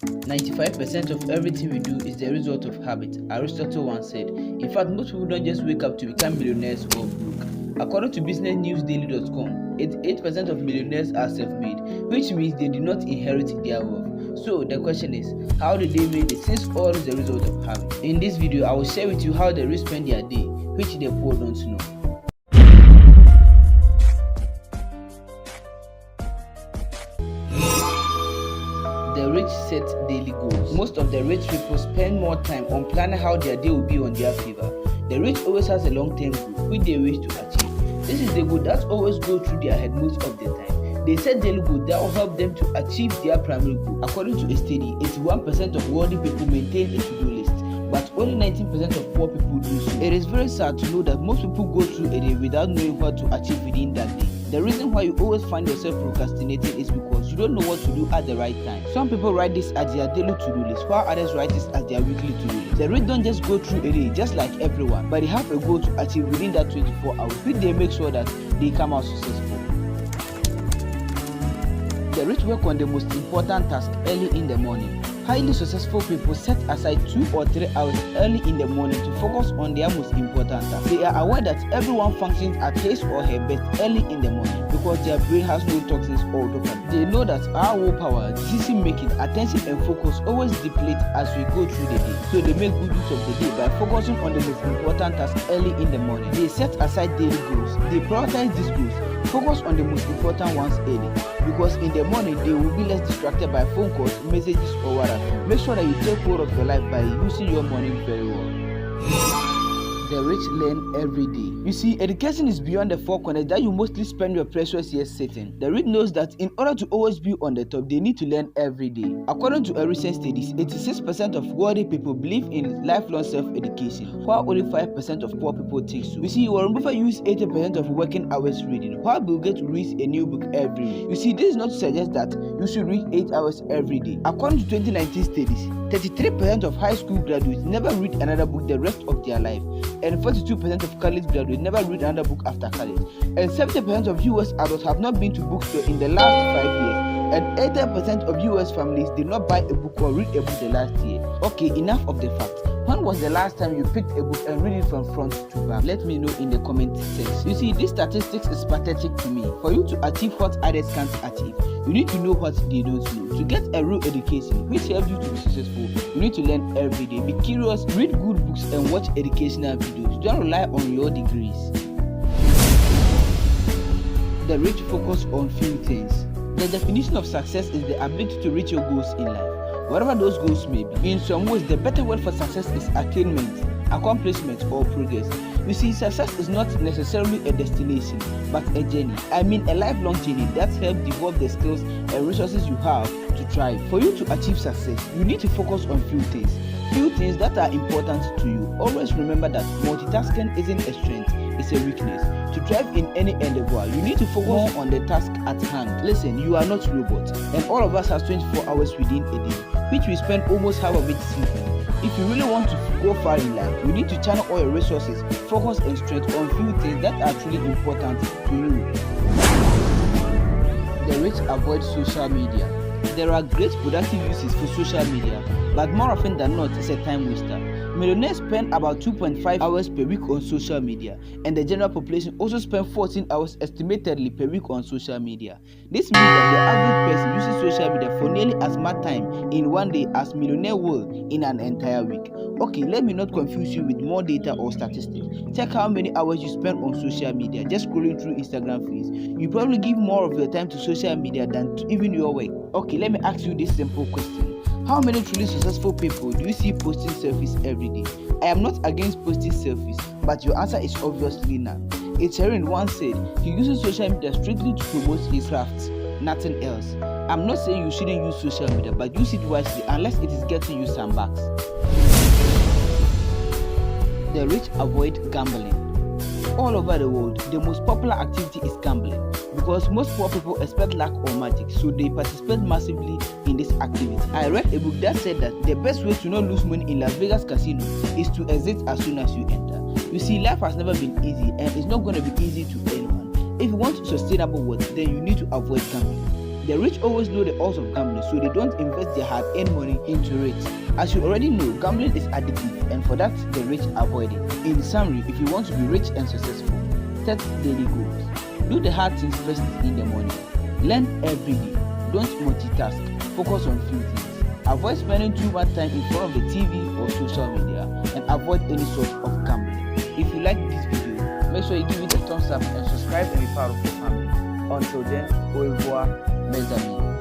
95% of everything we do is the result of habit, Aristotle once said. In fact, most people don't just wake up to become millionaires or broke. According to businessnewsdaily.com, 88% of millionaires are self-made, which means they did not inherit their wealth. So the question is, how did they make it, since all is the result of habit? In this video, I will share with you how the rich spend their day, which the poor don't know. The rich set daily goals. Most of the rich people spend more time on planning how their day will be on their favor. The rich always has a long-term goal which they wish to achieve. This is the goal that always goes through their head most of the time. They set daily goals that will help them to achieve their primary goal. According to a study, 81% of wealthy people maintain a to-do list, but only 19% of poor people do so. It is very sad to know that most people go through a day without knowing what to achieve within that day. The reason why you always find yourself procrastinating is because you don't know what to do at the right time. Some people write this as their daily to-do list, while others write this as their weekly to-do list. The rich don't just go through a day just like everyone, but they have a goal to achieve within that 24 hours, which they make sure that they come out successful. The rich work on the most important task early in the morning. Highly successful people set aside 2 or 3 hours early in the morning to focus on their most important task. They are aware that everyone functions at his or her best early in the morning because their brain has no toxins or dopamine. They know that our willpower, decision making, attention and focus always deplete as we go through the day. So they make good use of the day by focusing on the most important task early in the morning. They set aside daily goals. They prioritize these goals. Focus on the most important ones early, because in the morning they will be less distracted by phone calls, messages or whatever. Make sure that you take hold of your life by using your morning very well. The rich learn every day. You see, education is beyond the four corners that you mostly spend your precious years sitting. The rich knows that in order to always be on the top, they need to learn every day. According to a recent study, 86% of wealthy people believe in lifelong self-education, while only 5% of poor people think so. You see, Warren Buffett used 80% of working hours reading, while Bill Gates reads a new book every week. You see, this is not to suggest that you should read 8 hours every day. According to 2019 studies, 33% of high school graduates never read another book the rest of their life, and 42% of college graduates never read another book after college, and 70% of US adults have not been to bookstore in the last 5 years, and 80% of US families did not buy a book or read a book the last year. Okay, enough of the facts. When was the last time you picked a book and read it from front to back? Let me know in the comment section. You see, this statistics is pathetic to me. For you to achieve what others can't achieve, you need to know what they don't know. To get a real education which helps you to be successful, you need to learn every day. Be curious, read good books and watch educational videos. Don't rely on your degrees. The rich focus on few things. The definition of success is the ability to reach your goals in life, whatever those goals may be. In some ways, the better word for success is attainment, accomplishment or progress. You see, success is not necessarily a destination, but a journey. I mean a lifelong journey that helps develop the skills and resources you have to thrive. For you to achieve success, you need to focus on few things that are important to you. Always remember that multitasking isn't a strength, it's a weakness. To thrive in any endeavor, you need to focus on the task at hand. Listen, you are not robots, and all of us has 24 hours within a day, which we spend almost half of it sleeping. If you really want to go far in life, you need to channel all your resources, focus and strength on few things that are truly important to you. The rich avoid social media. There are great productive uses for social media, but more often than not, it's a time waster. Millionaires spend about 2.5 hours per week on social media, and the general population also spend 14 hours estimatedly per week on social media. This means that the average person uses social media for nearly as much time in one day as millionaire will in an entire week. Okay, let me not confuse you with more data or statistics. Check how many hours you spend on social media just scrolling through Instagram feeds. You probably give more of your time to social media than to even your work. Okay, let me ask you this simple question. How many truly successful people do you see posting selfies every day? I am not against posting selfies, but your answer is obviously none. It's Heron once said he uses social media strictly to promote his crafts, nothing else. I'm not saying you shouldn't use social media, but use it wisely unless it is getting you some bucks. The rich avoid gambling. All over the world, the most popular activity is gambling, because most poor people expect luck or magic, so they participate massively in this activity. I read a book that said that the best way to not lose money in Las Vegas casino is to exit as soon as you enter. You see, life has never been easy, and it's not going to be easy to anyone. If you want sustainable wealth, then you need to avoid gambling. The rich always know the odds of gambling, so they don't invest their hard-earned money into it. As you already know, gambling is addictive, and for that, the rich avoid it. In summary, if you want to be rich and successful, set daily goals. Do the hard things first in the morning. Learn every day. Don't multitask. Focus on few things. Avoid spending too much time in front of the TV or social media, and avoid any sort of gambling. If you like this video, make sure you give it a thumbs up and subscribe and be part of the family. Until then, au revoir, mes amis.